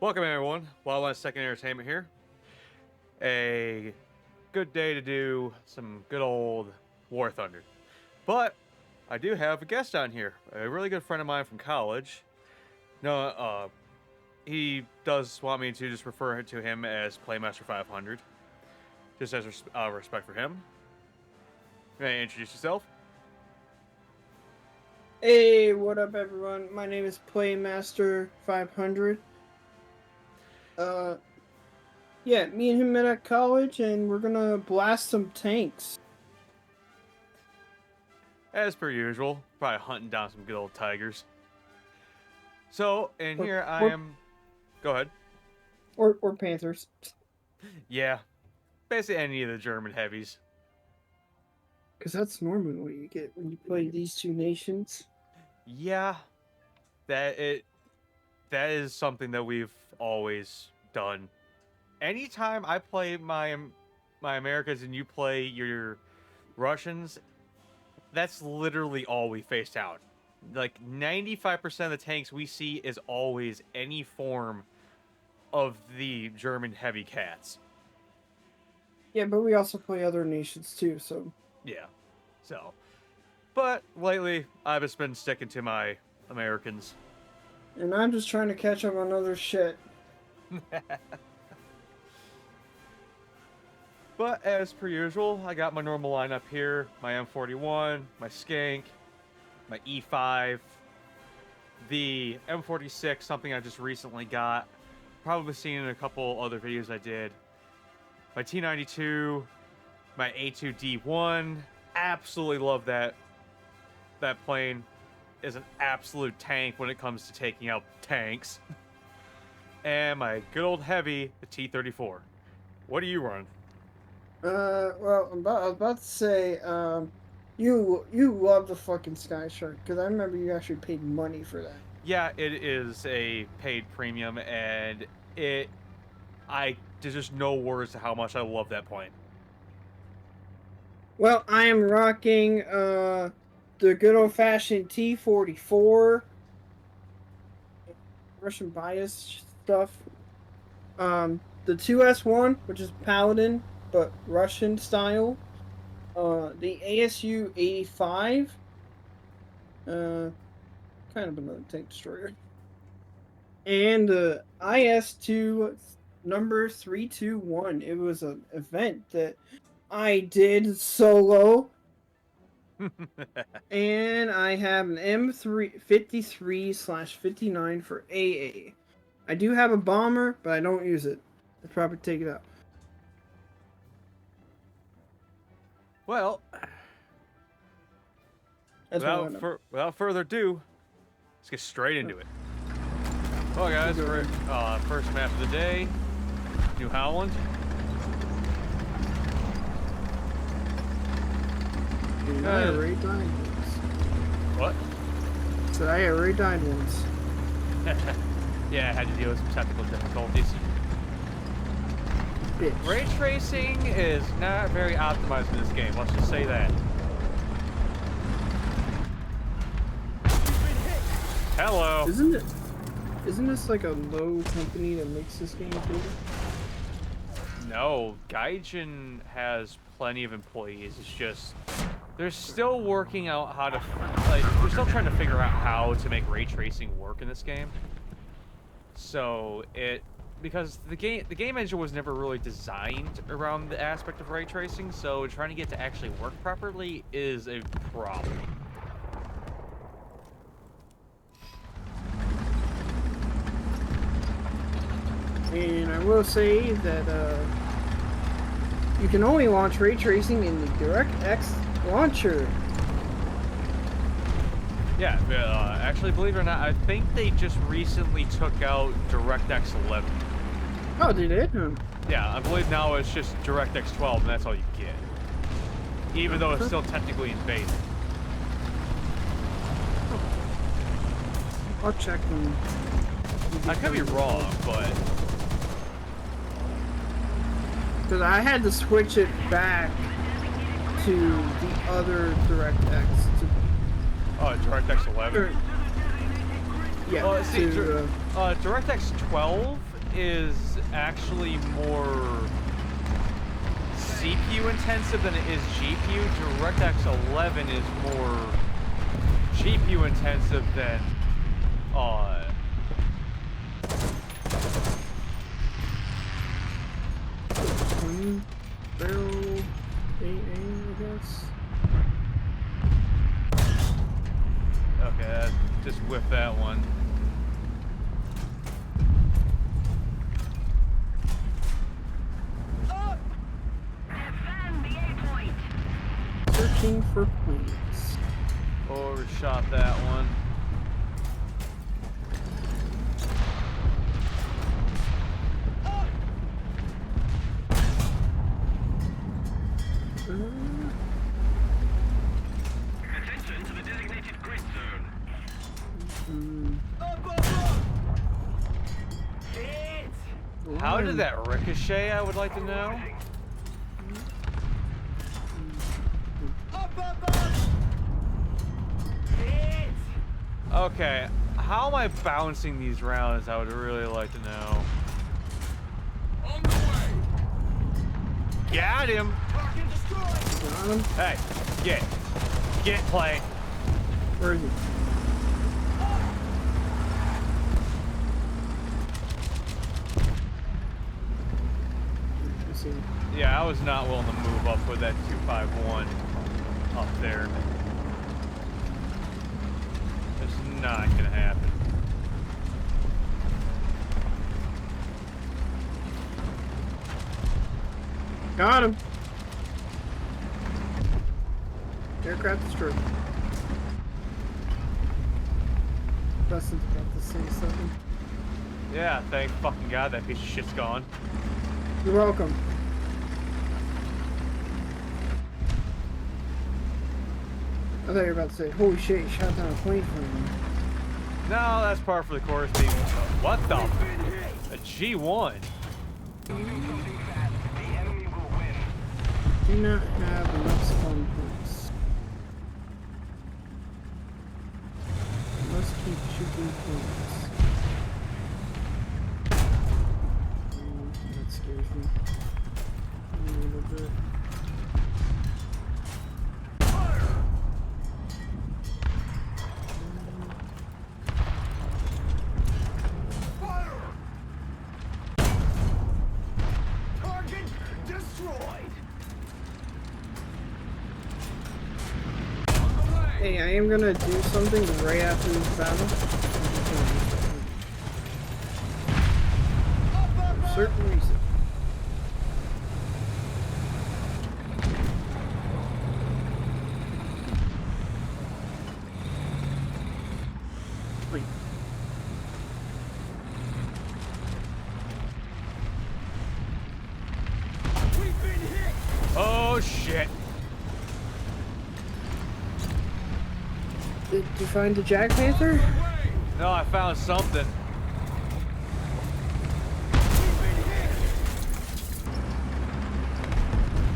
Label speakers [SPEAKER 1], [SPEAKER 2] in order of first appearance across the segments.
[SPEAKER 1] Welcome everyone. Wildland Second Entertainment here. A good day to do some good old War Thunder. But I do have a guest on here, a really good friend of mine from college. No, he does want me to just refer to him as playmaster500, just as respect for him. May I introduce yourself?
[SPEAKER 2] Hey, what up, everyone? My name is playmaster500. Yeah, me and him met at college, and we're gonna blast some tanks.
[SPEAKER 1] As per usual, probably hunting down some good old tigers. So, and here I am. Go ahead.
[SPEAKER 2] Or panthers.
[SPEAKER 1] Yeah, basically any of the German heavies.
[SPEAKER 2] Because that's normally what you get when you play these two nations.
[SPEAKER 1] Yeah, that is something that we've always done. Anytime I play my Americas and you play your Russians, that's literally all we face out. Like 95% of the tanks we see is always any form of the German heavy cats.
[SPEAKER 2] Yeah, but we also play other nations too, so...
[SPEAKER 1] Yeah, so... But lately, I've just been sticking to my Americans.
[SPEAKER 2] And I'm just trying to catch up on other shit.
[SPEAKER 1] But as per usual, I got my normal lineup here. My M41, my Skank, my E5, the M46, something I just recently got. Probably seen in a couple other videos I did. My T92, my A2D1. Absolutely love that. That plane is an absolute tank when it comes to taking out tanks. And my good old heavy, the T-34. What do you run?
[SPEAKER 2] Well, I was about to say, you love the fucking Sky Shark, because I remember you actually paid money for that.
[SPEAKER 1] Yeah, it is a paid premium, and there's just no words to how much I love that plane.
[SPEAKER 2] Well, I am rocking, the good old-fashioned T-44, Russian bias stuff. The 2S1, which is Paladin, but Russian style. The ASU 85, kind of another tank destroyer. And the IS2 number 321. It was an event that I did solo. And I have an M53/59 for AA. I do have a bomber, but I don't use it. I'd probably take it out.
[SPEAKER 1] Well, without further ado, let's get straight into it. Well, guys, we're first map of the day, New Holland.
[SPEAKER 2] Dude, I already died once.
[SPEAKER 1] What?
[SPEAKER 2] So I already died once.
[SPEAKER 1] Yeah, I had to deal with some technical difficulties.
[SPEAKER 2] Bitch.
[SPEAKER 1] Ray tracing is not very optimized in this game, let's just say that. Hello!
[SPEAKER 2] Isn't this like a low company that makes this game too?
[SPEAKER 1] No, Gaijin has plenty of employees, it's just... They're still working out how to... they're still trying to figure out how to make ray tracing work in this game. So, because the game engine was never really designed around the aspect of ray tracing, so trying to get it to actually work properly is a problem.
[SPEAKER 2] And I will say that you can only launch ray tracing in the DirectX launcher.
[SPEAKER 1] Yeah, actually, believe it or not, I think they just recently took out DirectX 11.
[SPEAKER 2] Oh, they did?
[SPEAKER 1] Yeah, I believe now it's just DirectX 12, and that's all you get. Even though it's still technically in beta.
[SPEAKER 2] I'll check them.
[SPEAKER 1] I could be wrong, but...
[SPEAKER 2] Because I had to switch it back to the other DirectX.
[SPEAKER 1] Oh, DirectX 11?
[SPEAKER 2] Yeah,
[SPEAKER 1] DirectX 12 is actually more CPU intensive than it is GPU. DirectX 11 is more GPU intensive than
[SPEAKER 2] barrel AA, I guess.
[SPEAKER 1] Okay, just whip that one.
[SPEAKER 3] Defend the A point.
[SPEAKER 2] Searching for planes.
[SPEAKER 1] Overshot that one.
[SPEAKER 3] Attention to the designated grid zone. Hit!
[SPEAKER 1] How did that ricochet, I would like to know?
[SPEAKER 3] Hit!
[SPEAKER 1] Okay, how am I bouncing these rounds? I would really like to know.
[SPEAKER 3] On the way!
[SPEAKER 1] Got him!
[SPEAKER 3] Target destroyed!
[SPEAKER 2] Got him.
[SPEAKER 1] Hey, get play.
[SPEAKER 2] Where is he? Let's see.
[SPEAKER 1] Yeah, I was not willing to move up with that 251 up there. It's not gonna happen.
[SPEAKER 2] Got him. Aircraft destroyed. Dustin's about to say something.
[SPEAKER 1] Yeah, thank fucking God that piece of shit's gone.
[SPEAKER 2] You're welcome. I thought you were about to say, holy shit, you shot down a plane for me.
[SPEAKER 1] No, that's par for the course. Being what the? A G1.
[SPEAKER 2] Do not have enough spawn points. Must keep shooting points. That scares me a little bit.
[SPEAKER 3] Target destroyed!
[SPEAKER 2] Hey, I am gonna do something right after this battle. For a certain reason. Wait.
[SPEAKER 3] We've been hit!
[SPEAKER 1] Oh shit.
[SPEAKER 2] Did you find the Jack Panther?
[SPEAKER 1] No, I found something.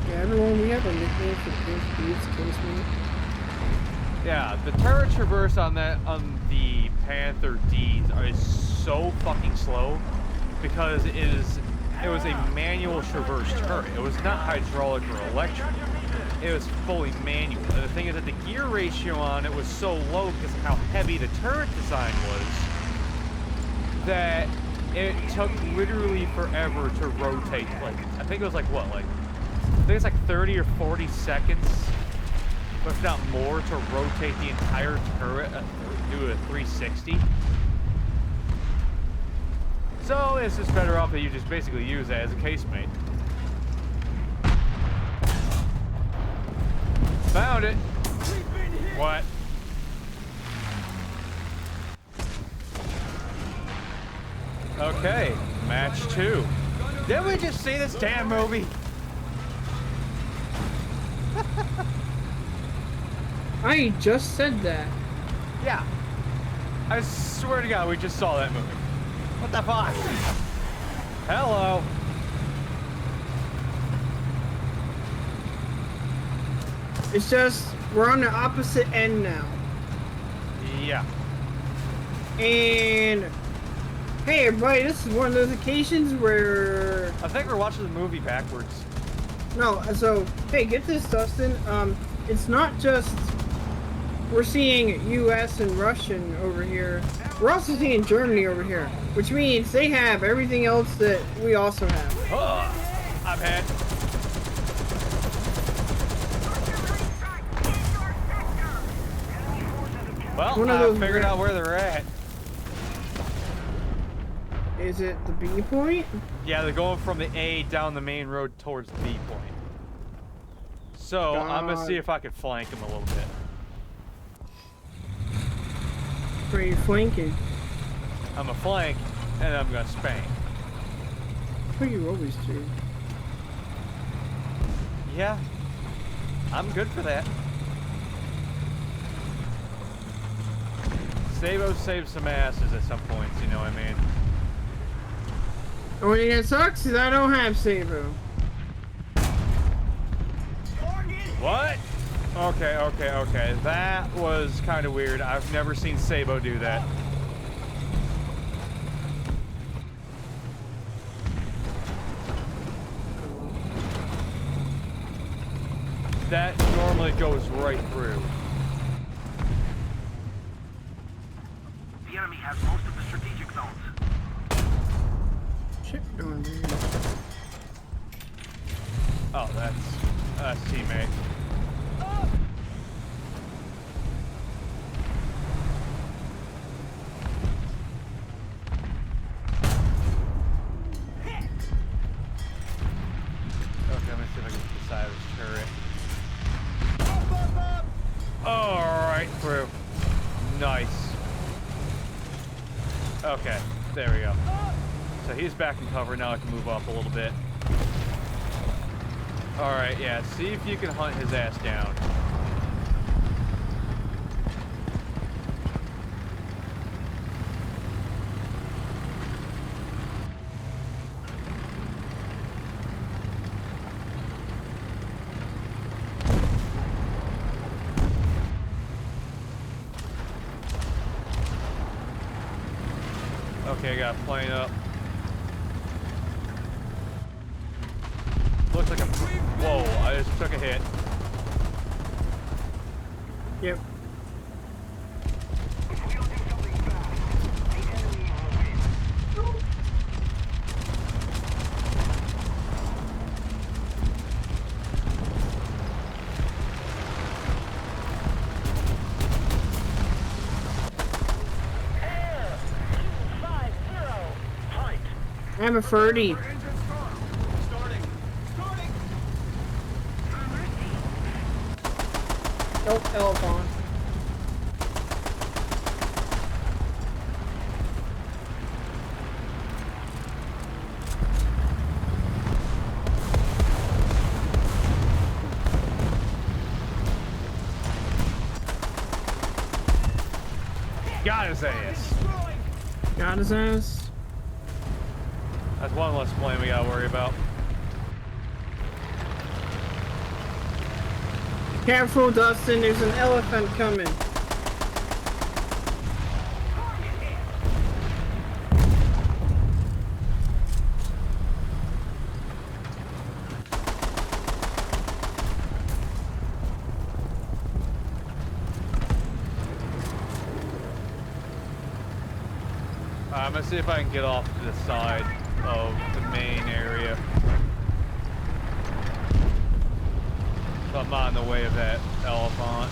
[SPEAKER 2] Yeah, everyone, we have a nickname for Thieves Casemate.
[SPEAKER 1] Yeah, the turret traverse on the Panther Ds is so fucking slow because it was a manual traverse turret. It was not hydraulic or electric. It was fully manual. And the thing is that the gear ratio on it was so low because of how heavy the turret design was that it took literally forever to rotate. Like, I think it was like what, I think it's like 30 or 40 seconds, if not more, to rotate the entire turret, do a 360. So it's just better off that you just basically use that as a casemate. Found it. What? Okay, match 2. Didn't we just see this damn movie?
[SPEAKER 2] I just said that.
[SPEAKER 1] Yeah. I swear to God, we just saw that movie. What the fuck? Hello.
[SPEAKER 2] It's just, we're on the opposite end now.
[SPEAKER 1] Yeah.
[SPEAKER 2] And Hey everybody, this is one of those occasions where
[SPEAKER 1] I think we're watching the movie backwards.
[SPEAKER 2] no, so hey, get this, Dustin. It's not just we're seeing U.S. and Russian over here. We're also seeing Germany over here, which means they have everything else that we also have.
[SPEAKER 1] Oh, I'm hit. Well,
[SPEAKER 2] One of
[SPEAKER 1] I
[SPEAKER 2] those
[SPEAKER 1] figured
[SPEAKER 2] red-
[SPEAKER 1] out where they're at.
[SPEAKER 2] Is it the B point?
[SPEAKER 1] Yeah, they're going from the A down the main road towards the B point. So I'm gonna see if I can flank them a little bit.
[SPEAKER 2] Where are you flanking?
[SPEAKER 1] I'm gonna flank, and I'm gonna spank.
[SPEAKER 2] What you always do.
[SPEAKER 1] Yeah, I'm good for that. Sabo saves some asses at some points, you know what I mean?
[SPEAKER 2] The only thing that sucks is I don't have Sabo.
[SPEAKER 1] What? Okay. That was kind of weird. I've never seen Sabo do that. That normally goes right through.
[SPEAKER 3] The enemy has most of the strategic zones.
[SPEAKER 2] Shit going there.
[SPEAKER 1] Oh, that's teammate. Okay, let me see if I can get the side of his turret. Oh, right through. Nice. Okay, there we go. So he's back in cover. Now I can move up a little bit. Alright, yeah, see if you can hunt his ass down. Okay, I got a plane up. Looks like a... Whoa, I just took a hit.
[SPEAKER 2] Yep. I'm a 30. Nope, elephant.
[SPEAKER 1] Got his ass.
[SPEAKER 2] Got his ass.
[SPEAKER 1] That's one less plane we gotta worry about.
[SPEAKER 2] Careful, Dustin, there's an elephant coming.
[SPEAKER 1] I'm gonna see if I can get off to the side of the main area. So I'm not in the way of that elephant.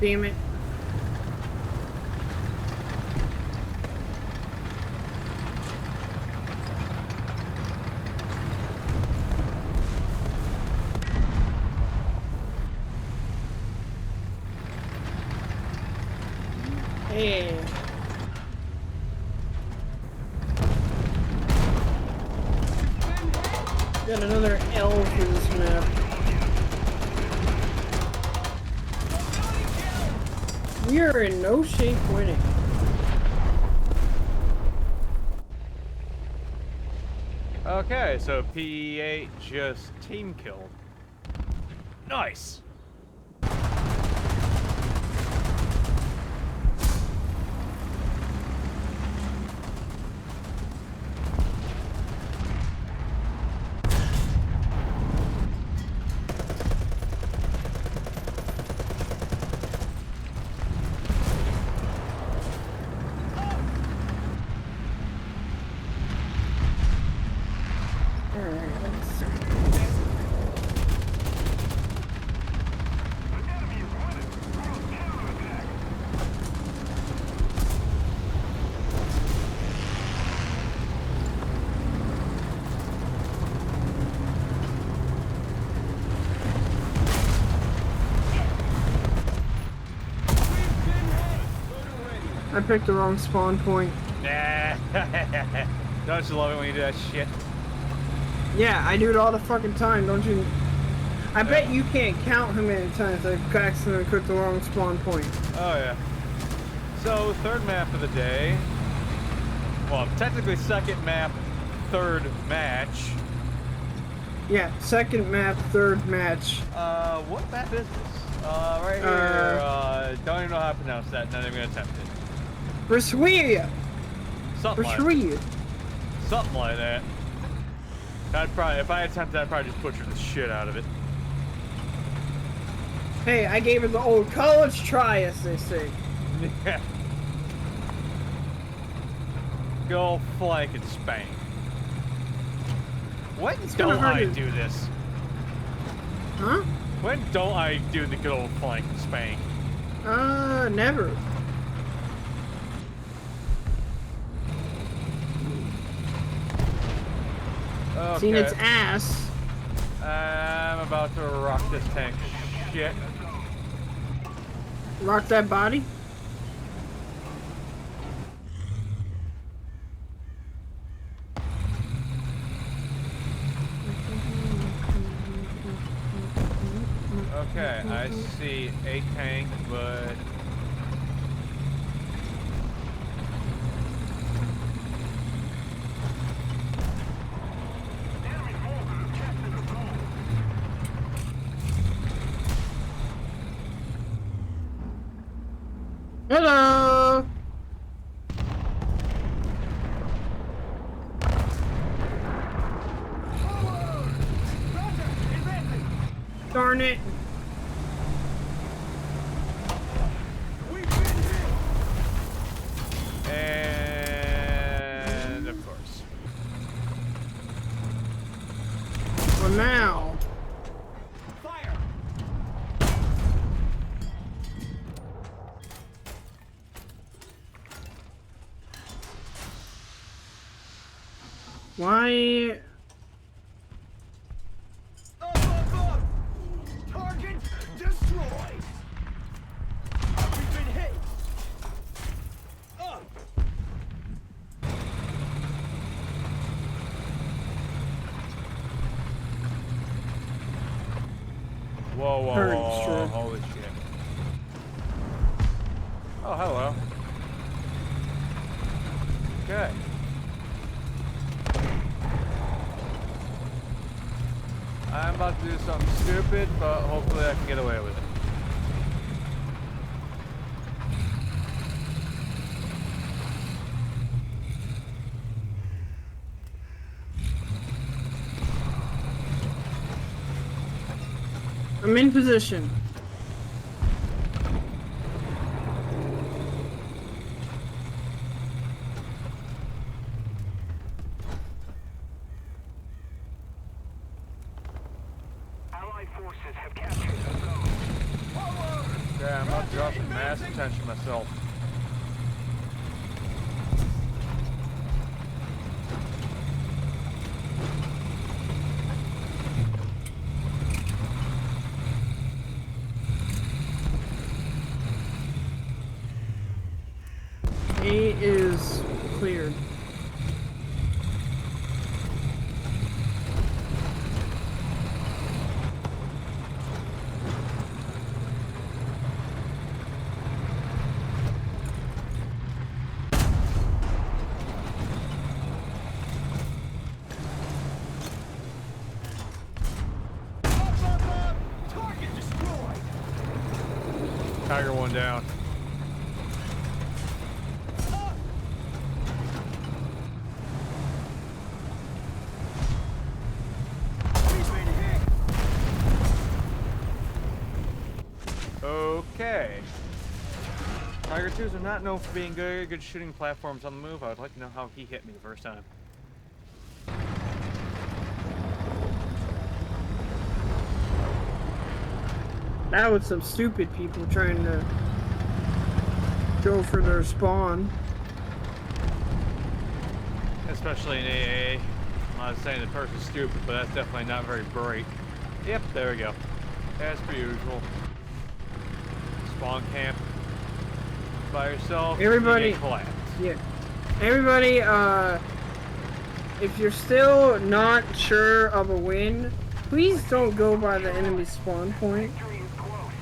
[SPEAKER 2] Damn it. Hey. Got another L for this map. We are in no shape winning.
[SPEAKER 1] Okay, so PE8 just team killed. Nice.
[SPEAKER 2] I picked the wrong spawn point.
[SPEAKER 1] Nah. Don't you love it when you do that shit?
[SPEAKER 2] Yeah, I do it all the fucking time, don't you? I bet you can't count how many times I've accidentally clicked the wrong spawn point.
[SPEAKER 1] Oh yeah. So third map of the day. Well, technically second map, third match.
[SPEAKER 2] Yeah, second map, third match.
[SPEAKER 1] What map is this? Right here. Don't even know how to pronounce that. Not even gonna attempt it.
[SPEAKER 2] Brasweria!
[SPEAKER 1] Something like
[SPEAKER 2] Brasweria.
[SPEAKER 1] something like that. I'd probably, if I attempted, I'd probably just butcher the shit out of it.
[SPEAKER 2] Hey, I gave it the old college try, as they say.
[SPEAKER 1] Yeah. Go flank and spank. When don't I do this?
[SPEAKER 2] Huh?
[SPEAKER 1] When don't I do the good old flank and spank?
[SPEAKER 2] Never.
[SPEAKER 1] Okay.
[SPEAKER 2] Seen its ass.
[SPEAKER 1] I'm about to rock this tank. Shit.
[SPEAKER 2] Rock that body.
[SPEAKER 1] Okay, I see a tank, but
[SPEAKER 2] Hello. Darn it.
[SPEAKER 1] and of course.
[SPEAKER 2] Well, now.
[SPEAKER 3] Fire!
[SPEAKER 2] Why?
[SPEAKER 3] Up! Target destroyed! We've been hit! Up!
[SPEAKER 1] Whoa,
[SPEAKER 2] Heard, sure.
[SPEAKER 1] holy shit. Oh, hello. Okay. I'm about to do something stupid, but hopefully I can get away with it.
[SPEAKER 2] I'm in position.
[SPEAKER 3] Allied forces have captured the zone. Forward!
[SPEAKER 1] Okay, I'm about to draw some mass attention myself.
[SPEAKER 2] A is cleared.
[SPEAKER 3] Up! Target destroyed!
[SPEAKER 1] Tiger one down.
[SPEAKER 3] We've been hit!
[SPEAKER 1] Okay. Tiger 2s are not known for being good shooting platforms on the move. I would like to know how he hit me the first time.
[SPEAKER 2] That was some stupid people trying to go for their spawn.
[SPEAKER 1] Especially in AA. I'm not saying the person's stupid, but that's definitely not very bright. Yep, there we go. As per usual. Spawn camp. by yourself,
[SPEAKER 2] Everybody-
[SPEAKER 1] you get collapsed.
[SPEAKER 2] Yeah. Everybody, if you're still not sure of a win, please don't go by the enemy spawn point.
[SPEAKER 3] Victory is close.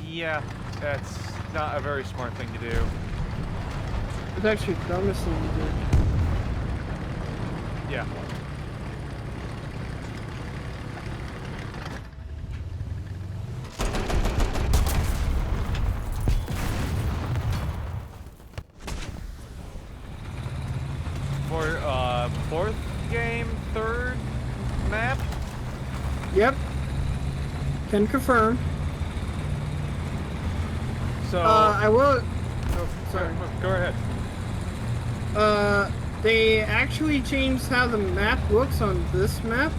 [SPEAKER 1] Yeah, that's not a very smart thing to do.
[SPEAKER 2] It's actually the dumbest thing to do.
[SPEAKER 1] Yeah. For fourth game, third map.
[SPEAKER 2] Yep. Can confirm.
[SPEAKER 1] So
[SPEAKER 2] I will.
[SPEAKER 1] oh,
[SPEAKER 2] sorry.
[SPEAKER 1] Go ahead.
[SPEAKER 2] They actually changed how the map looks on this map.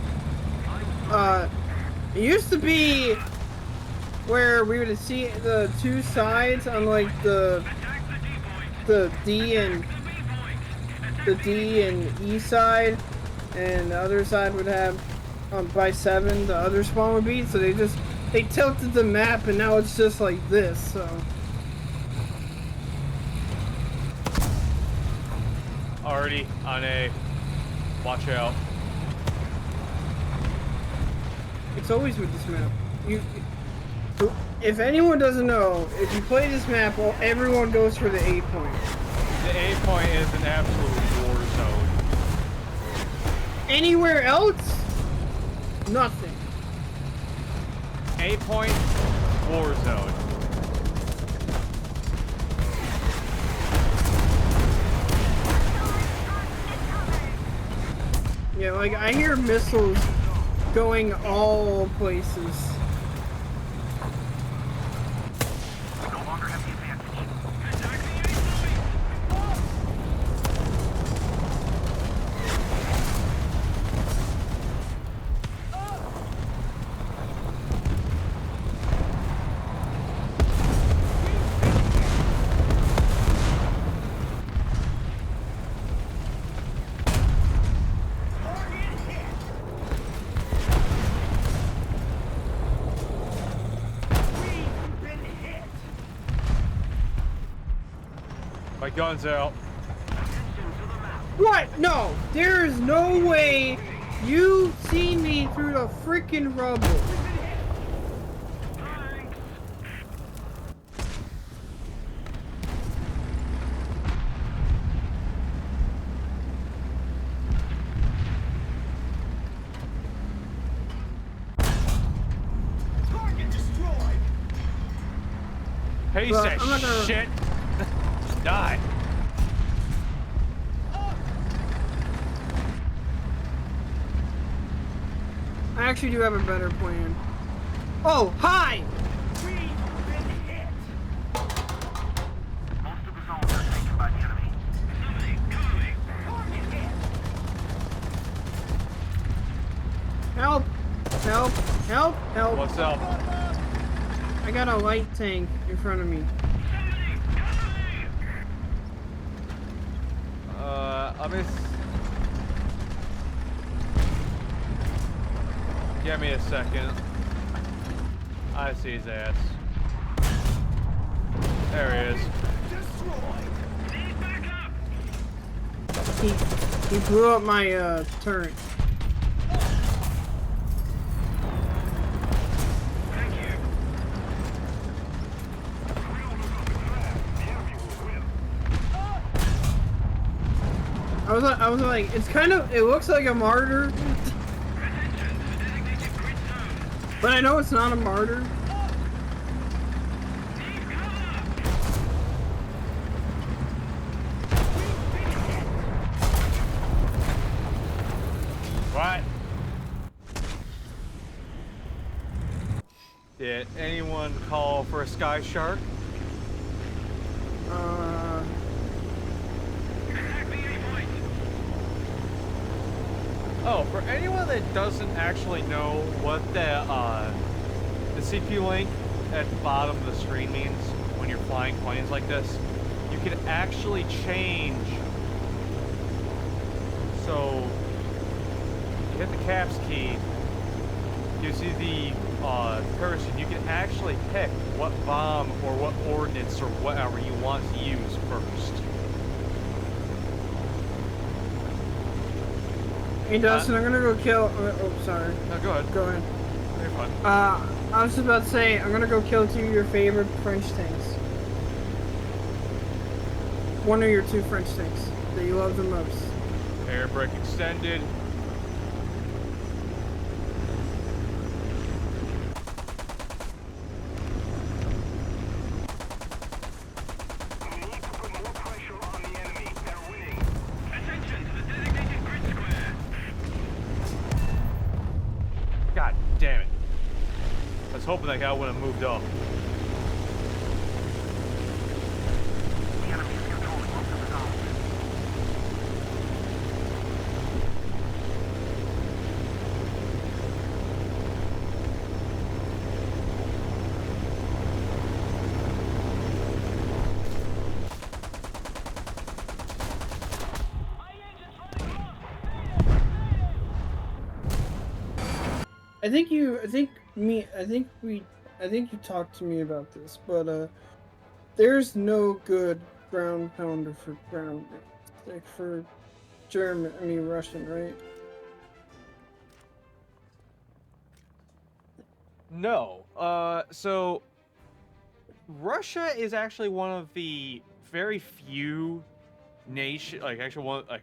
[SPEAKER 2] It used to be where we would see the two sides on like the D and E side, and the other side would have by 7 the other spawn would be. So they tilted the map, and now it's just like this. So.
[SPEAKER 1] Already on A. Watch out.
[SPEAKER 2] It's always with this map. If anyone doesn't know, if you play this map, well, everyone goes for the A point.
[SPEAKER 1] The A point is an absolute war zone.
[SPEAKER 2] Anywhere else, nothing.
[SPEAKER 1] A point, war zone.
[SPEAKER 2] Yeah, like I hear missiles going all places.
[SPEAKER 3] No longer have the advantage.
[SPEAKER 1] My gun's out.
[SPEAKER 2] What? No, there is no way you see me through the freaking rubble.
[SPEAKER 1] Piece
[SPEAKER 2] Well,
[SPEAKER 1] of
[SPEAKER 2] I'm not gonna-
[SPEAKER 1] shit. Just die.
[SPEAKER 2] I actually do have a better plan. Oh, hi!
[SPEAKER 3] We've been hit. Most of the zones are taken by the enemy. Target hit.
[SPEAKER 2] Help! Help! Help! Help!
[SPEAKER 1] What's up?
[SPEAKER 2] I got a light tank in front of me.
[SPEAKER 1] Let me. Give me a second. I see his ass. There he is.
[SPEAKER 2] He blew up my turret. I was like, it's kind of, it looks like a martyr, but I know it's not a martyr.
[SPEAKER 1] What? Did anyone call for a sky shark? Oh, for anyone that doesn't actually know what the CPU link at the bottom of the screen means when you're flying planes like this, you can actually change. So, you hit the caps key, gives you the person, you can actually pick what bomb or what ordnance or whatever you want to use first.
[SPEAKER 2] Hey Dustin, I'm gonna go kill. Oh, sorry.
[SPEAKER 1] No, go ahead.
[SPEAKER 2] Go ahead.
[SPEAKER 1] You're fine.
[SPEAKER 2] I was just about to say, I'm gonna go kill 2 of your favorite French tanks. One of your 2 French tanks that you love the most.
[SPEAKER 1] Air brake extended.
[SPEAKER 3] We need to put more pressure on the enemy. They're winning. Attention to the designated grid square.
[SPEAKER 1] God damn it. I was hoping that guy wouldn't have moved up.
[SPEAKER 3] The enemy is controlling most of the zone.
[SPEAKER 2] I think you talked to me about this, but there's no good ground pounder for ground, like for Russian, right?
[SPEAKER 1] No. So Russia is actually one of the very few nation, like actually one of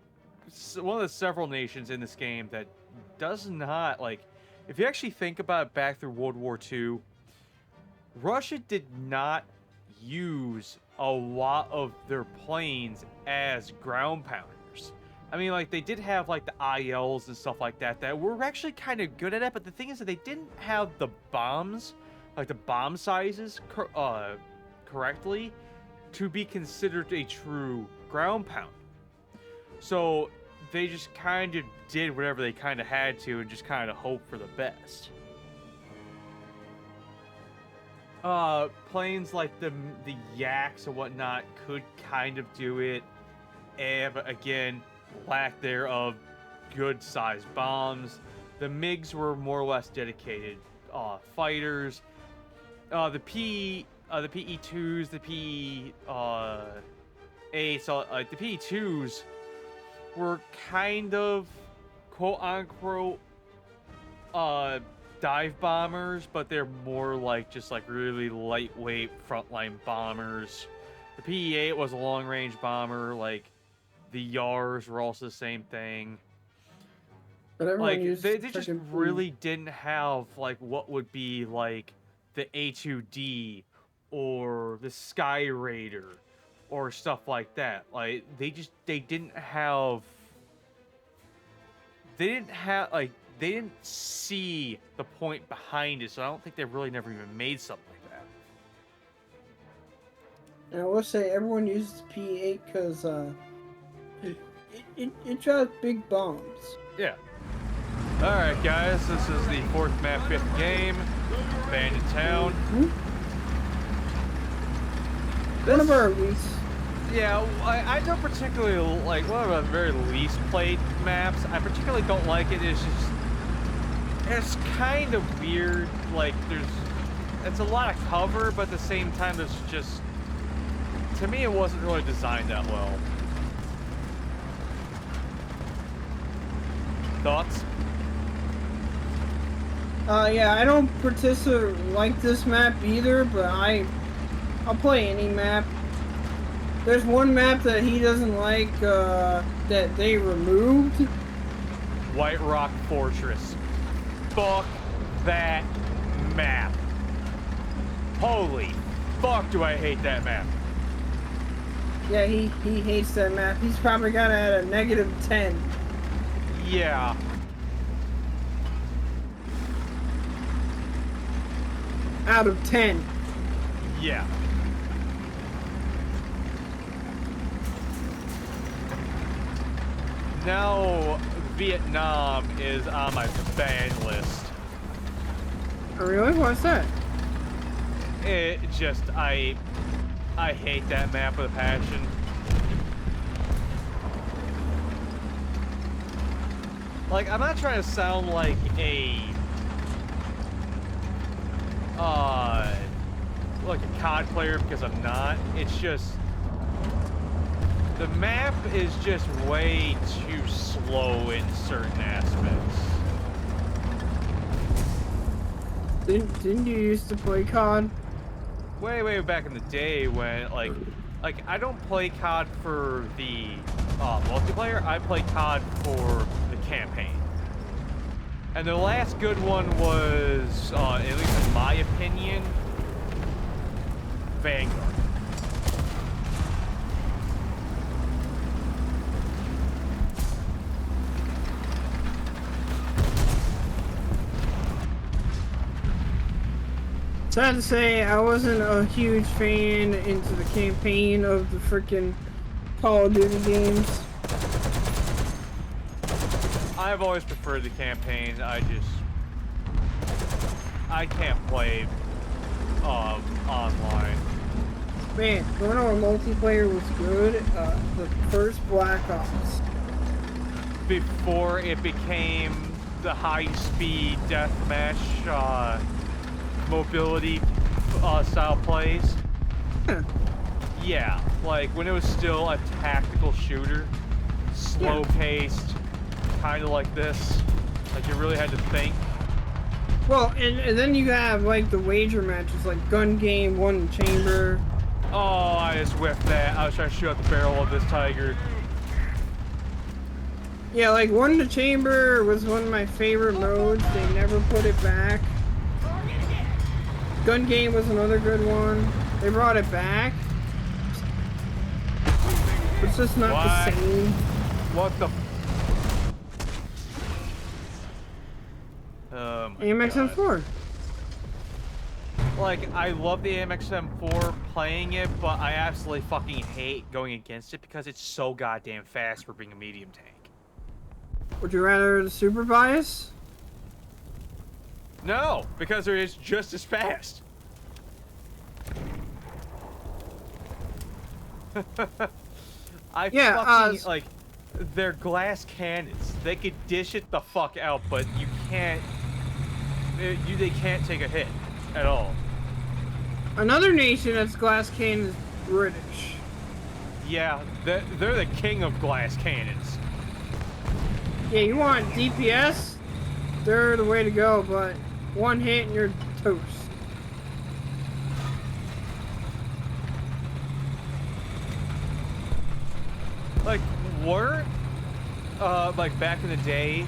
[SPEAKER 1] the several nations in this game that does not like. If you actually think about it back through World War II, Russia did not use a lot of their planes as ground pounders. I mean, like, they did have, like, the ILs and stuff like that that were actually kind of good at it, but the thing is that they didn't have the bombs, like the bomb sizes, correctly to be considered a true ground pound. So they just kind of did whatever they kind of had to and just kind of hoped for the best. Planes like the Yaks and whatnot could kind of do it, but again, lack thereof good-sized bombs. The MiGs were more or less dedicated fighters. The PE2s, the the PE2s were kind of quote-unquote dive bombers, but they're more like just like really lightweight frontline bombers. The PE-8 was a long-range bomber. Like the Yars were also the same thing.
[SPEAKER 2] But everyone
[SPEAKER 1] Like they just really didn't have like what would be like the A2D or the Sky Raider or stuff like that. Like they didn't see the point behind it, so I don't think they really never even made something like that.
[SPEAKER 2] And I will say everyone uses P8 because it drops big bombs.
[SPEAKER 1] Yeah. Alright guys, this is the 4th map, 5th game. Bandit Town.
[SPEAKER 2] One of our least.
[SPEAKER 1] Yeah, I don't particularly like one of the very least played maps. I particularly don't like it. It's kind of weird. Like it's a lot of cover, but at the same time, there's just, to me, it wasn't really designed that well. Thoughts?
[SPEAKER 2] Yeah, I don't particularly like this map either, but I'll play any map. There's one map that he doesn't like, that they removed.
[SPEAKER 1] White Rock Fortress. Fuck that map. Holy fuck do I hate that map.
[SPEAKER 2] Yeah, he hates that map. He's probably got it at a -10.
[SPEAKER 1] Yeah.
[SPEAKER 2] Out of 10.
[SPEAKER 1] Yeah. Now Vietnam is on my ban list.
[SPEAKER 2] Oh, really? What's that?
[SPEAKER 1] It just, I hate that map with a passion. Like, I'm not trying to sound like a like a COD player because I'm not. It's just the map is just way too slow in certain aspects.
[SPEAKER 2] Didn't you used to play COD?
[SPEAKER 1] Way back in the day when like I don't play COD for the multiplayer. I play COD for the campaign. And the last good one was, at least in my opinion, Vanguard.
[SPEAKER 2] Sad to say, I wasn't a huge fan into the campaign of the freaking Call of Duty games.
[SPEAKER 1] I've always preferred the campaign. I can't play online.
[SPEAKER 2] Man, going on multiplayer was good. The first Black Ops.
[SPEAKER 1] Before it became the high-speed deathmatch mobility style plays. Yeah, like when it was still a tactical shooter, slow-paced, kind of like this. Like you really had to think.
[SPEAKER 2] Well, and then you have like the wager matches, like gun game, one chamber.
[SPEAKER 1] Oh, I just whiffed that. I was trying to shoot out the barrel of this tiger.
[SPEAKER 2] Yeah, like one to chamber was one of my favorite modes. They never put it back. Gun game was another good one. They brought it back. It's just not the same.
[SPEAKER 1] What the?
[SPEAKER 2] AMX-M4.
[SPEAKER 1] Like, I love the AMX-M4 playing it, but I absolutely fucking hate going against it because it's so goddamn fast for being a medium tank.
[SPEAKER 2] Would you rather the Super Bias?
[SPEAKER 1] No, because it is just as fast. Like, they're glass cannons. They could dish it the fuck out, but you can't. They can't take a hit at all.
[SPEAKER 2] Another nation that's glass cannon is British.
[SPEAKER 1] Yeah, they're the king of glass cannons.
[SPEAKER 2] Yeah, you want DPS? They're the way to go, but one hit and you're toast.
[SPEAKER 1] Like, like back in the day,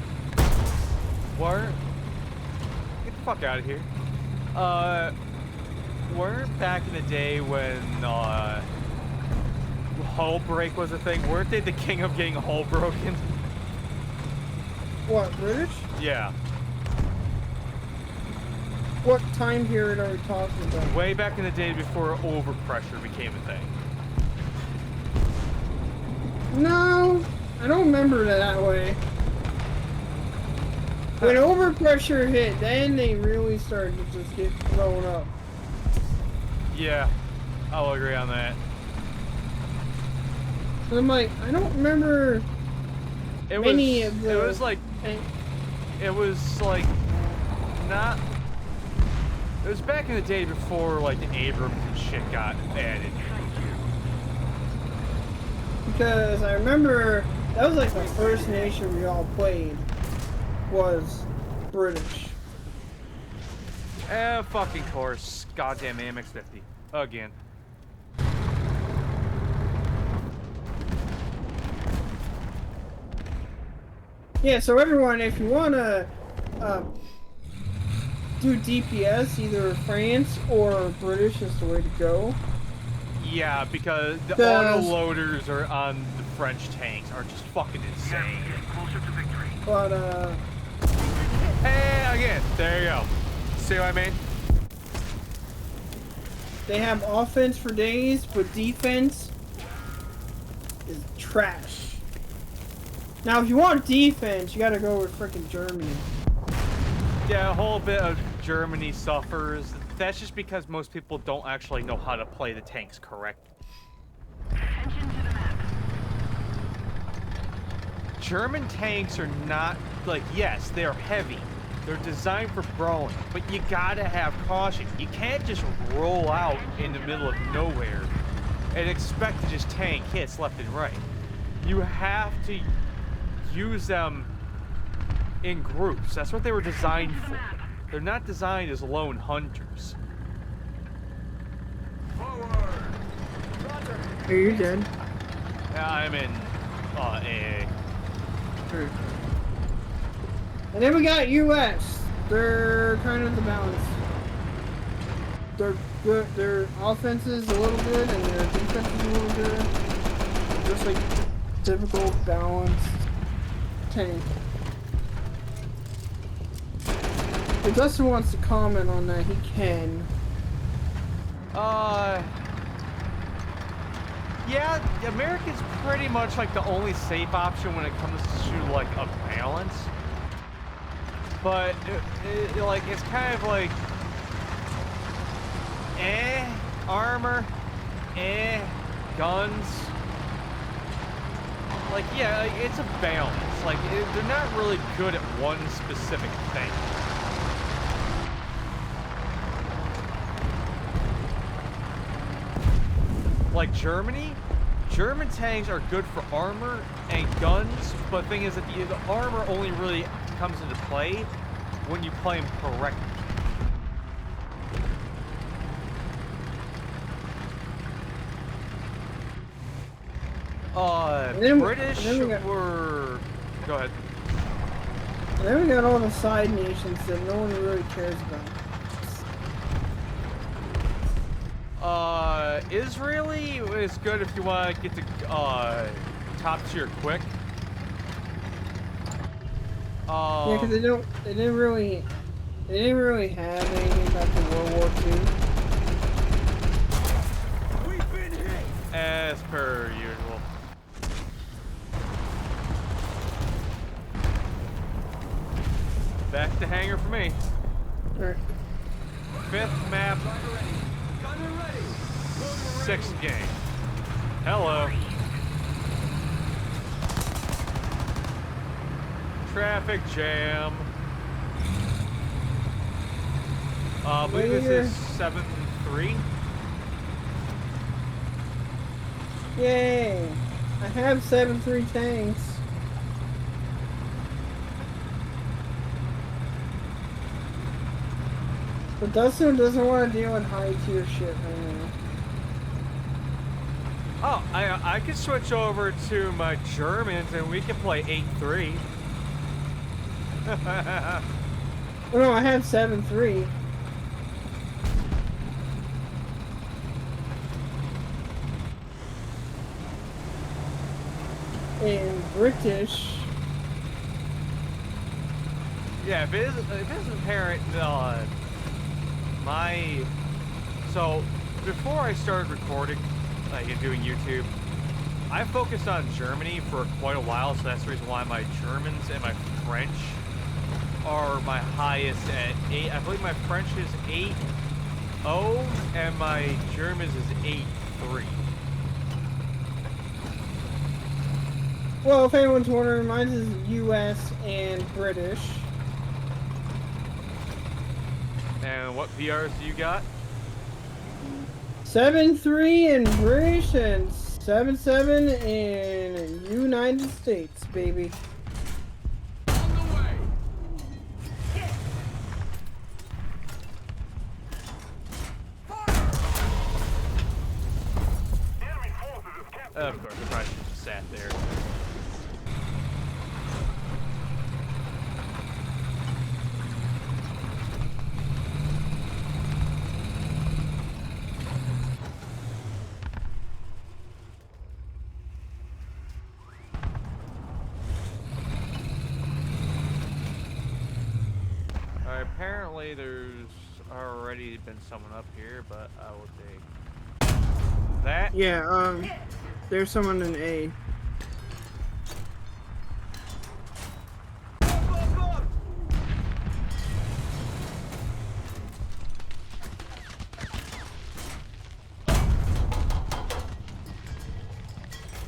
[SPEAKER 1] get the fuck out of here. Weren't back in the day when, hull break was a thing, weren't they the king of getting hull broken?
[SPEAKER 2] What, British?
[SPEAKER 1] Yeah.
[SPEAKER 2] What time period are we talking about?
[SPEAKER 1] Way back in the day before overpressure became a thing.
[SPEAKER 2] No, I don't remember that way. When overpressure hit, then they really started to just get blown up.
[SPEAKER 1] Yeah, I'll agree on that.
[SPEAKER 2] So I'm like, I don't remember many of the...
[SPEAKER 1] It was like not... It was back in the day before, like, the Abrams and shit got added.
[SPEAKER 2] Because I remember that was like the first nation we all played was British.
[SPEAKER 1] Fucking course. Goddamn AMX-50. Again.
[SPEAKER 2] Yeah, so everyone, if you want to do DPS, either France or British is the way to go.
[SPEAKER 1] Yeah, because the autoloaders are on the French tanks are just fucking insane.
[SPEAKER 3] Closer to victory.
[SPEAKER 2] But,
[SPEAKER 1] Hey, again, there you go. See what I mean?
[SPEAKER 2] they have offense for days, but defense is trash. Now, if you want defense, you gotta go with frickin' Germany.
[SPEAKER 1] Yeah, a whole bit of Germany suffers. That's just because most people don't actually know how to play the tanks correctly.
[SPEAKER 3] Attention to the map.
[SPEAKER 1] German tanks are not, like, yes, they're heavy. They're designed for brawling, but you gotta have caution. You can't just roll out in the middle of nowhere and expect to just tank hits left and right. You have to use them in groups. That's what they were designed for. They're not designed as lone hunters.
[SPEAKER 2] Are you dead?
[SPEAKER 1] I'm in AA.
[SPEAKER 2] And then we got US. They're kind of the balance. They're good. Their offense is a little good, and their defense is a little good. Just like typical balanced tank. If Dustin wants to comment on that, he can.
[SPEAKER 1] Yeah, America's pretty much like the only safe option when it comes to like a balance. But like it's kind of like armor, guns. Like yeah, it's a balance. Like they're not really good at one specific thing. Like German tanks are good for armor and guns, but the thing is that the armor only really comes into play when you play them correctly. British were... Go ahead.
[SPEAKER 2] And then we got all the side nations that no one really cares about.
[SPEAKER 1] Israeli is good if you want to get to top tier quick.
[SPEAKER 2] Yeah, because they didn't really have anything back in World War II.
[SPEAKER 3] We've been hit.
[SPEAKER 1] As per usual. Back to hangar for me.
[SPEAKER 2] Alright.
[SPEAKER 1] 5th map.
[SPEAKER 3] Gunner ready.
[SPEAKER 1] 6th game. Hello. Traffic jam. I believe this is 7-3.
[SPEAKER 2] Yay! I have 7-3 tanks. But Dustin doesn't want to deal with high tier shit right now.
[SPEAKER 1] Oh, I could switch over to my Germans and we can play 8-3.
[SPEAKER 2] Oh no, I have 7-3. In British.
[SPEAKER 1] Yeah, if it isn't apparent, so before I started recording, like doing YouTube, I focused on Germany for quite a while, so that's the reason why my Germans and my French are my highest at 8. I believe my French is 8-0 and my Germans is 8-3.
[SPEAKER 2] Well, if anyone's wondering, mine is US and British.
[SPEAKER 1] And what PRs do you got?
[SPEAKER 2] 7-3 in British and 7-7 in United States, baby.
[SPEAKER 3] On the way. Enemy forces is captured.
[SPEAKER 1] Of course, I probably should have sat there. Apparently there's already been someone up here, but I will take that.
[SPEAKER 2] Yeah, there's someone in A.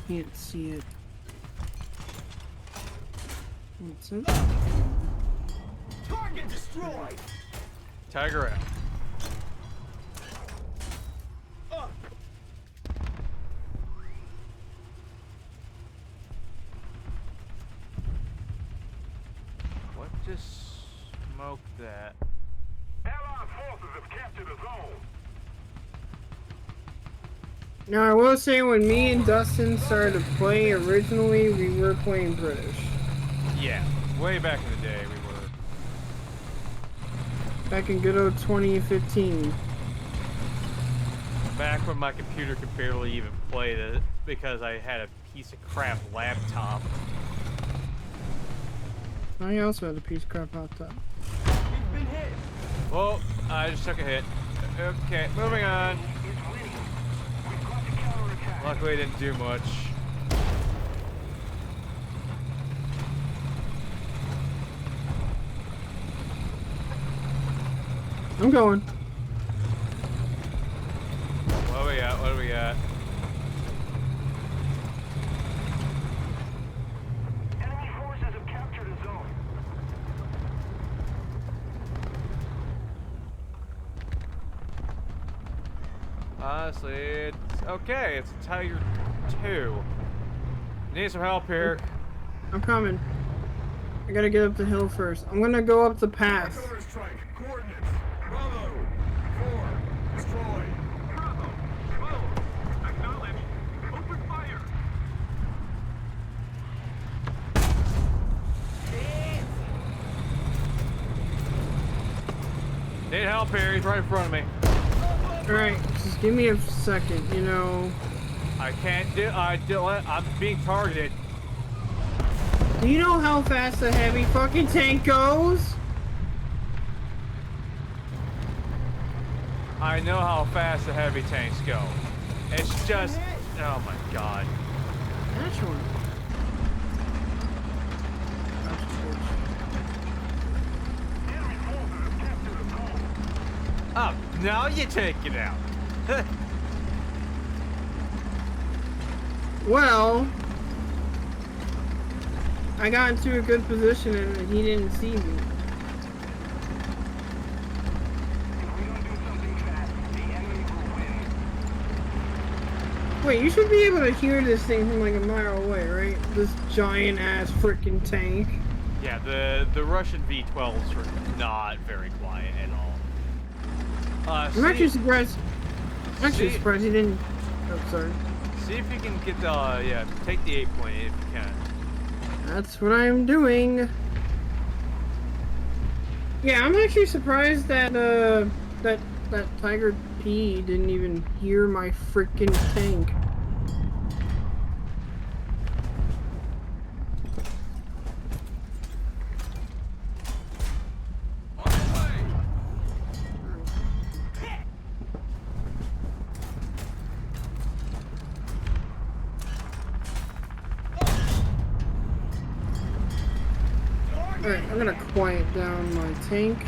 [SPEAKER 2] Can't see it. What's it?
[SPEAKER 3] Target Target destroyed.
[SPEAKER 1] Tiger out. What just smoked that?
[SPEAKER 3] Allied forces have captured a zone.
[SPEAKER 2] Now, I will say, when me and Dustin started to play originally, we were playing British.
[SPEAKER 1] Yeah, way back in the day we were.
[SPEAKER 2] Back in good old 2015.
[SPEAKER 1] Back when my computer could barely even play it because I had a piece of crap laptop.
[SPEAKER 2] I also had a piece of crap laptop.
[SPEAKER 3] We've been hit.
[SPEAKER 1] Well, I just took a hit. Okay, moving on.
[SPEAKER 3] It's winning. We've got to counterattack.
[SPEAKER 1] Luckily, it didn't do much.
[SPEAKER 2] I'm going.
[SPEAKER 1] What do we got? What do we got?
[SPEAKER 3] Enemy forces have captured a zone.
[SPEAKER 1] Honestly, it's okay. It's a Tiger 2. Need some help here.
[SPEAKER 2] I'm coming. I gotta get up the hill first. I'm gonna go up the path.
[SPEAKER 3] Counter strike. Coordinates. Bravo. 4. Destroy. Bravo. 12. Acknowledge. Open fire.
[SPEAKER 1] Need help here. He's right in front of me.
[SPEAKER 2] Alright, just give me a second, you know.
[SPEAKER 1] I can't do. I'm being targeted.
[SPEAKER 2] Do you know how fast a heavy fucking tank goes?
[SPEAKER 1] I know how fast the heavy tanks go. It's just. Oh my god.
[SPEAKER 2] That's one.
[SPEAKER 3] Enemy forces have captured a zone.
[SPEAKER 1] Oh, now you take it out.
[SPEAKER 2] Well, I got into a good position and he didn't see me.
[SPEAKER 3] If we don't do something fast, the enemy will win.
[SPEAKER 2] Wait, you should be able to hear this thing from like a mile away, right? This giant ass freaking tank.
[SPEAKER 1] Yeah, the Russian V12s were not very quiet at all.
[SPEAKER 2] I'm actually surprised. I'm actually
[SPEAKER 1] see-
[SPEAKER 2] surprised he didn't. Oh, sorry.
[SPEAKER 1] See if you can get the yeah, take the 8.8 if you can.
[SPEAKER 2] That's what I'm doing. Yeah, I'm actually surprised that that Tiger P didn't even hear my freaking tank.
[SPEAKER 3] On the way.
[SPEAKER 2] Alright, I'm gonna quiet down my tank.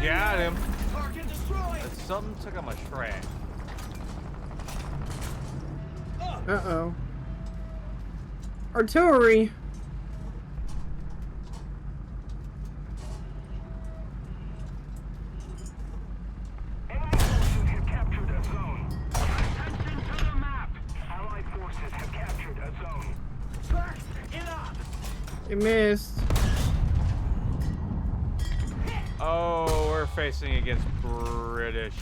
[SPEAKER 1] Got him.
[SPEAKER 3] Target destroyed.
[SPEAKER 1] Something took out my track.
[SPEAKER 2] Uh-oh. Artillery.
[SPEAKER 3] Enemy forces have captured a zone. Attention to the map. Allied forces have captured a zone. Tracks it up.
[SPEAKER 2] It missed.
[SPEAKER 1] Oh, we're facing against British.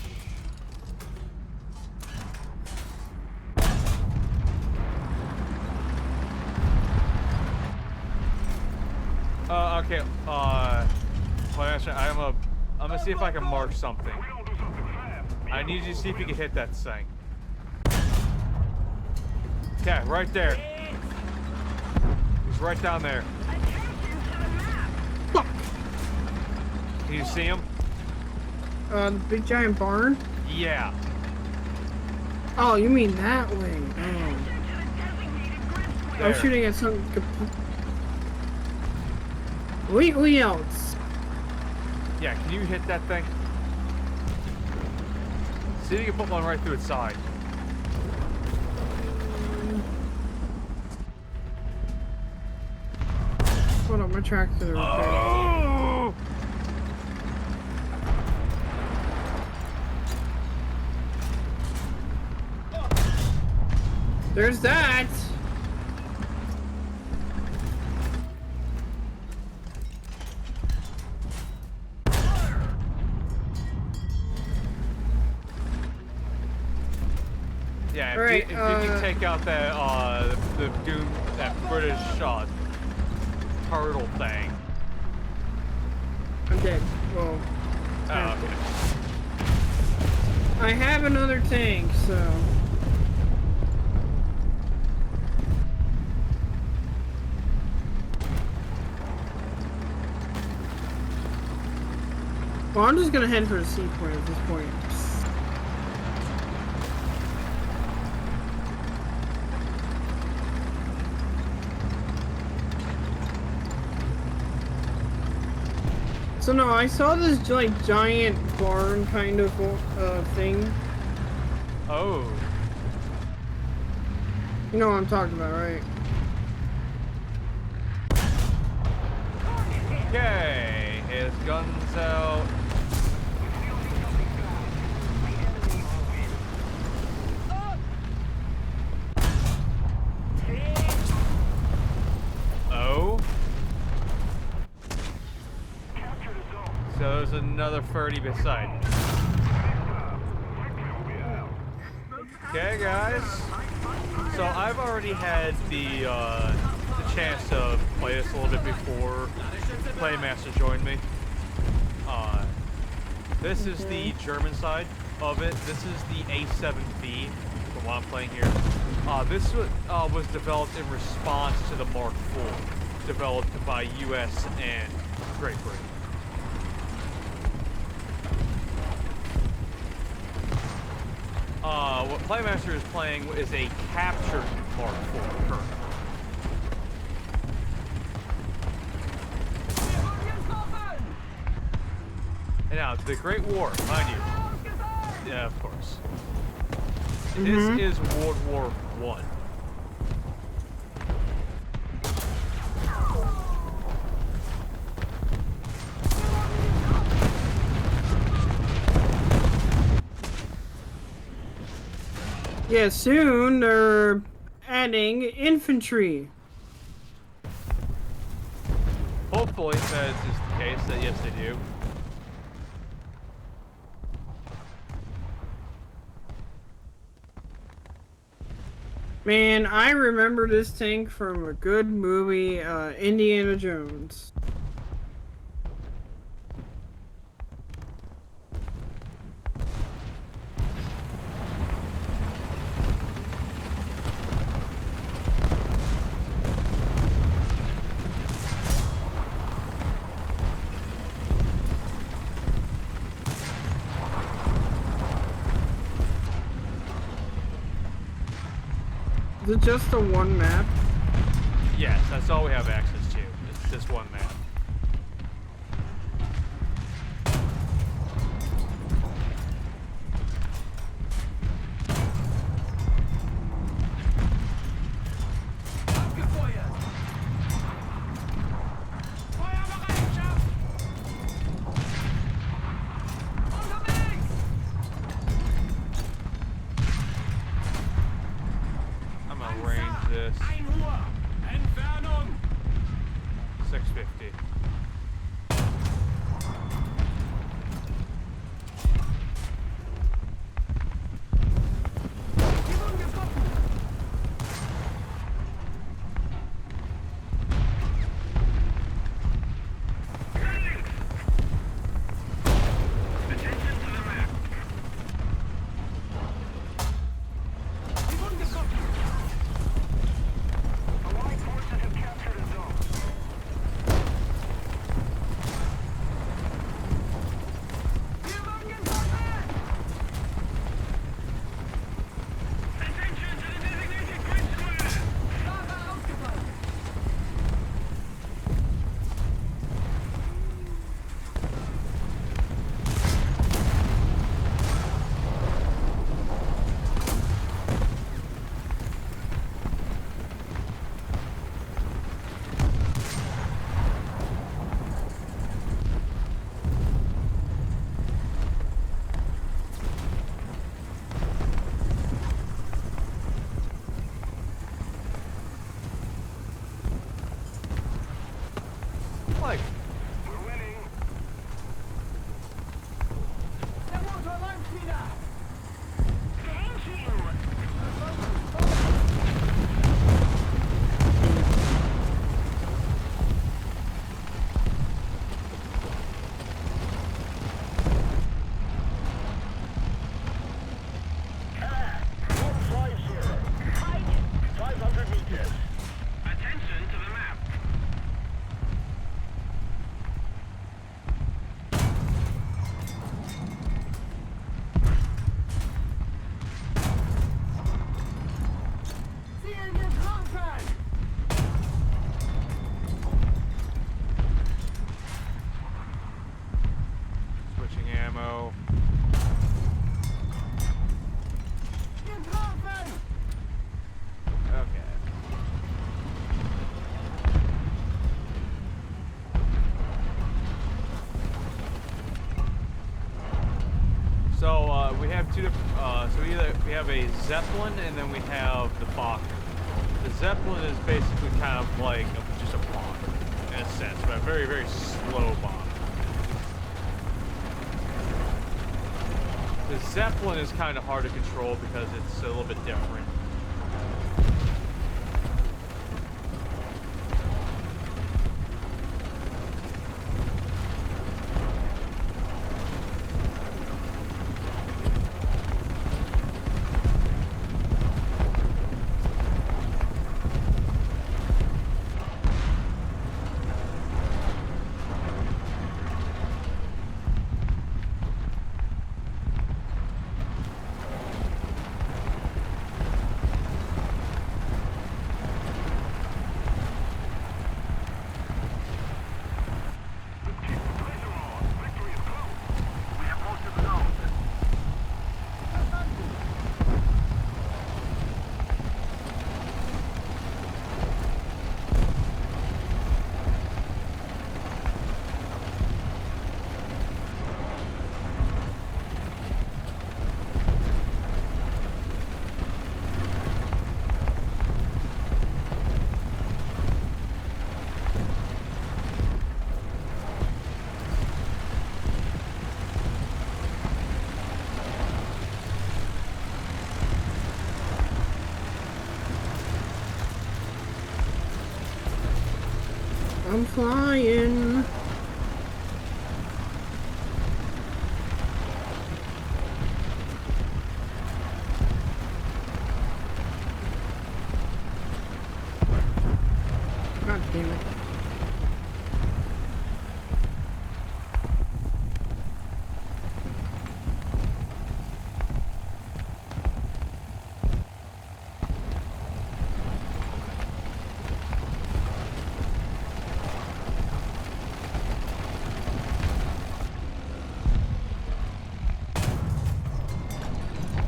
[SPEAKER 1] Okay. Playmaster, I'm gonna see if I can mark something.
[SPEAKER 3] We don't do something fast.
[SPEAKER 1] I need you to see if you can hit that thing. Okay, right there. He's right down there.
[SPEAKER 2] Fuck.
[SPEAKER 1] Can you see him?
[SPEAKER 2] The big giant barn?
[SPEAKER 1] Yeah.
[SPEAKER 2] Oh, you mean that way. Oh. I
[SPEAKER 1] There.
[SPEAKER 2] was shooting at something completely else.
[SPEAKER 1] Yeah, can you hit that thing? See if you can put one right through its side.
[SPEAKER 2] Hold on, my tractor.
[SPEAKER 1] Oh!
[SPEAKER 2] There's that.
[SPEAKER 1] Yeah,
[SPEAKER 2] All right,
[SPEAKER 1] if you can take out that the Doom, that British turtle thing.
[SPEAKER 2] I'm dead. Well,
[SPEAKER 1] Oh, okay.
[SPEAKER 2] I have another tank, so. Well, I'm just gonna head for the seaport at this point. So no, I saw this like giant barn kind of thing.
[SPEAKER 1] Oh.
[SPEAKER 2] You know what I'm talking about, right?
[SPEAKER 1] Okay, his guns out. Oh. So there's another 30 beside. Okay, guys. So I've already had the chance to play this a little bit before Playmaster joined me. This is the German side of it. This is the A7V, the one I'm playing here. This was developed in response to the Mark IV, developed by US and Great Britain. What Playmaster is playing is a captured Mark IV currently. And now, the Great War, mind you. Yeah, of course. This is World War I.
[SPEAKER 2] Yeah, soon they're adding infantry.
[SPEAKER 1] Hopefully that is the case, that yes they do.
[SPEAKER 2] Man, I remember this tank from a good movie, Indiana Jones. Is it just the one map?
[SPEAKER 1] Yes, that's all we have access to. It's this one map. I'm gonna range this 650. flag.
[SPEAKER 3] We're winning. Thank you. Collage 150. Height 500 meters. Attention to the map.
[SPEAKER 1] Switching ammo. Okay. So we have two different. So either we have a Zeppelin and then we have the Fokker. The Zeppelin is basically kind of like just a bomber in a sense, but a very, very slow bomber. The Zeppelin is kind of hard to control because it's a little bit different.
[SPEAKER 2] I'm flying. God damn it.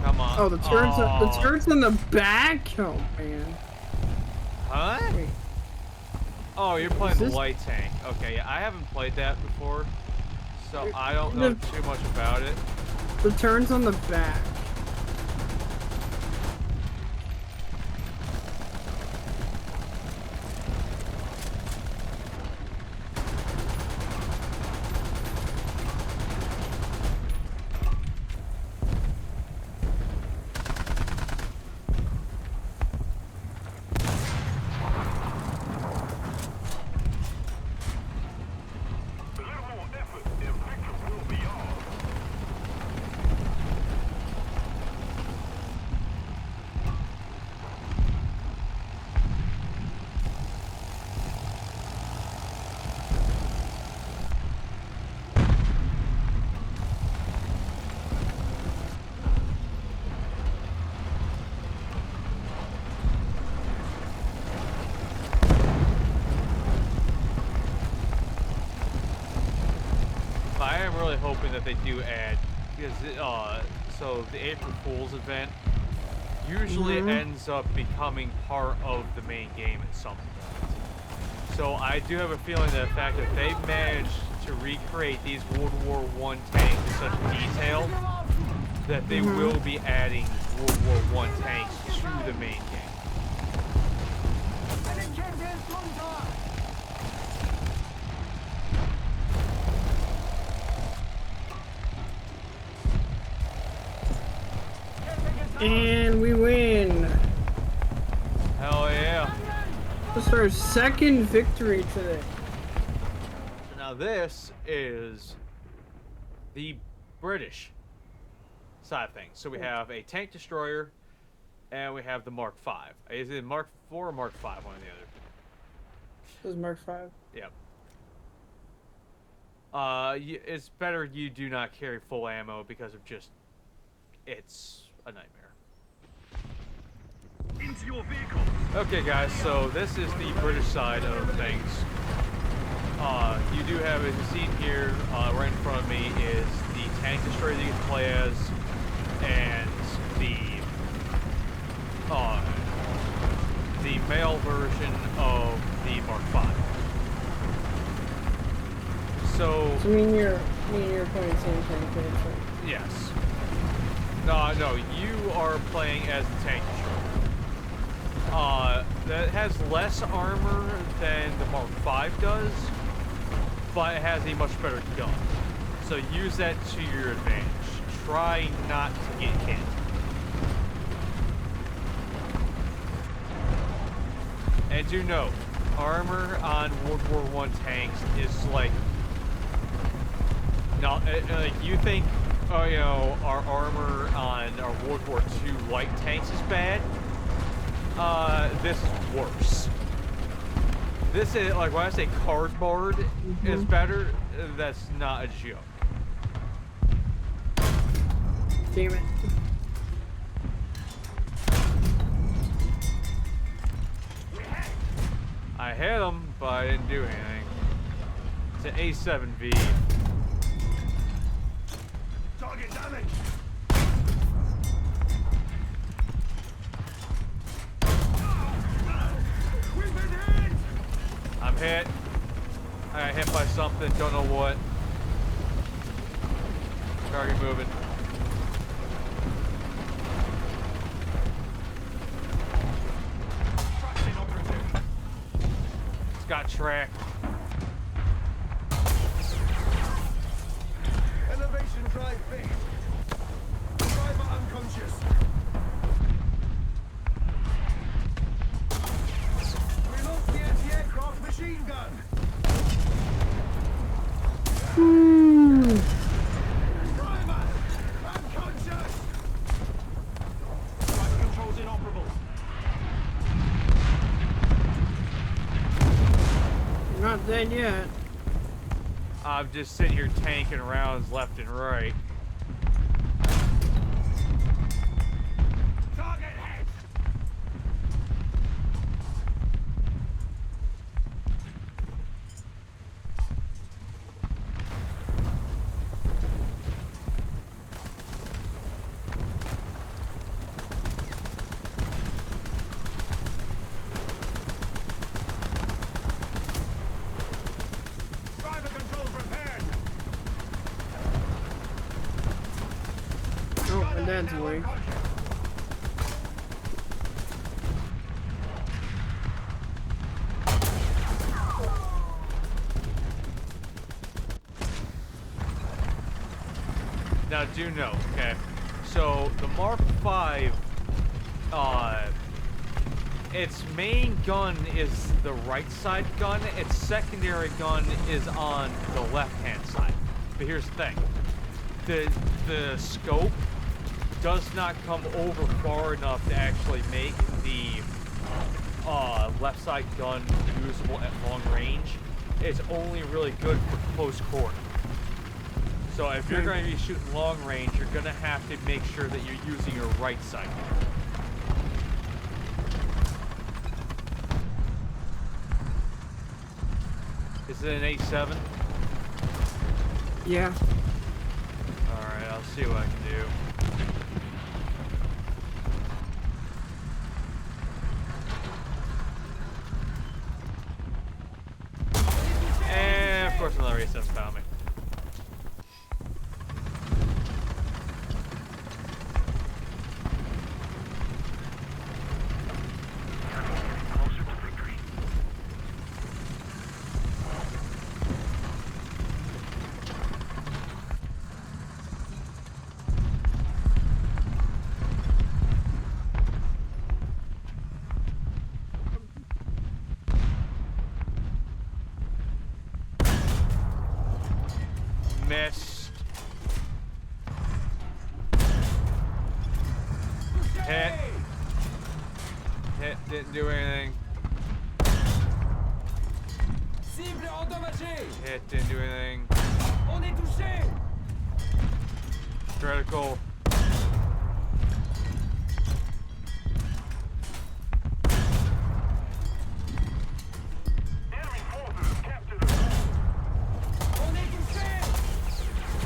[SPEAKER 1] Come on.
[SPEAKER 2] Oh, the turret's in the back? Oh, man.
[SPEAKER 1] Huh?
[SPEAKER 2] Wait.
[SPEAKER 1] Oh, you're playing the
[SPEAKER 2] this-
[SPEAKER 1] light tank. Okay, yeah, I haven't played that before, so I don't know too much about it.
[SPEAKER 2] The turn's on the back.
[SPEAKER 3] A little more effort and victory will be ours.
[SPEAKER 1] But I am really hoping that they do add, because so the April Fool's event usually ends up becoming part of the main game at some point. So I do have a feeling that the fact that they managed to recreate these World War I tanks in such detail, that they will be adding World War I tanks to the main game.
[SPEAKER 2] And we win.
[SPEAKER 1] Hell yeah.
[SPEAKER 2] This is our second victory today.
[SPEAKER 1] So now this is the British side of things. So we have a tank destroyer, and we have the Mark V. Is it Mark IV or Mark V, one or the other?
[SPEAKER 2] This is Mark V.
[SPEAKER 1] Yep. It's better you do not carry full ammo because of just, it's a nightmare.
[SPEAKER 3] Into your vehicle.
[SPEAKER 1] Okay guys, so this is the British side of things. You do have, as you see here, right in front of me is the tank destroyer that you can play as, and the male version of the Mark V. So
[SPEAKER 2] I mean, you're playing the same thing, right?
[SPEAKER 1] yes. No, you are playing as the tank destroyer. That has less armor than the Mark V does, but it has a much better gun. So use that to your advantage. Try not to get hit. And do note, armor on World War I tanks is like, not like you think, you know, our armor on our World War II light tanks is bad. This is worse. This is, like, when I say cardboard is better, that's not a joke.
[SPEAKER 2] Damn it.
[SPEAKER 1] I hit him, but I didn't do anything. It's an A7V.
[SPEAKER 3] Target damage. We've been hit.
[SPEAKER 1] I'm hit. I got hit by something, don't know what. Target moving.
[SPEAKER 3] Traction operative.
[SPEAKER 1] It's got tracked.
[SPEAKER 3] Elevation drive fixed. Driver unconscious. We lost the anti-aircraft machine gun. Driver unconscious. Driver controls inoperable.
[SPEAKER 2] You're not dead yet.
[SPEAKER 1] I'm just sitting here tanking rounds left and right.
[SPEAKER 3] Target hit. Driver controls repaired.
[SPEAKER 2] Oh, my dad's awake.
[SPEAKER 1] Now do know, okay? So the Mark V, its main gun is the right side gun. Its secondary gun is on the left-hand side. But here's the thing: the scope does not come over far enough to actually make the left side gun usable at long range. It's only really good for close quarter. So if you're going to be shooting long range, you're going to have to make sure that you're using your right side. Is it an 8.7?
[SPEAKER 2] Yeah.
[SPEAKER 1] Alright, I'll see what I can do. And of course another 8.7 found me. Missed. Hit. Hit, didn't do anything.
[SPEAKER 4] Cible endommagée.
[SPEAKER 1] Hit, didn't do anything.
[SPEAKER 4] On est touché.
[SPEAKER 1] Critical.
[SPEAKER 3] Enemy forces have captured a zone.
[SPEAKER 4] On est touché.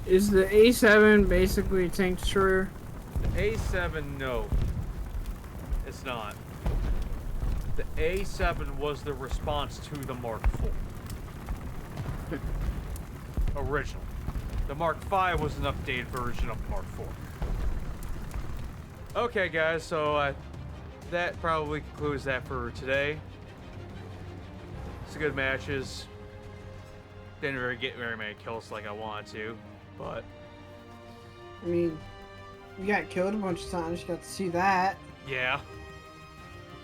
[SPEAKER 2] Is the A7 basically a tank destroyer?
[SPEAKER 1] A7, no. It's not. The A7 was the response to the Mark IV. Original. The Mark V was an updated version of Mark IV. Okay, guys, so that probably concludes that for today. It's good matches. Didn't really get very many kills like I wanted to, but
[SPEAKER 2] I mean, we got killed a bunch of times. You got to see that.
[SPEAKER 1] yeah.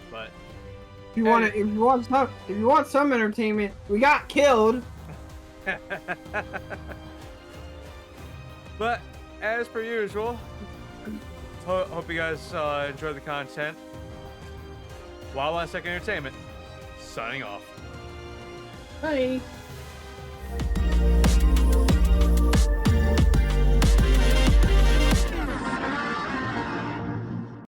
[SPEAKER 1] But
[SPEAKER 2] If you want some entertainment, we got killed.
[SPEAKER 1] but as per usual, hope you guys enjoy the content. Wild Second Entertainment, signing off.
[SPEAKER 2] Bye.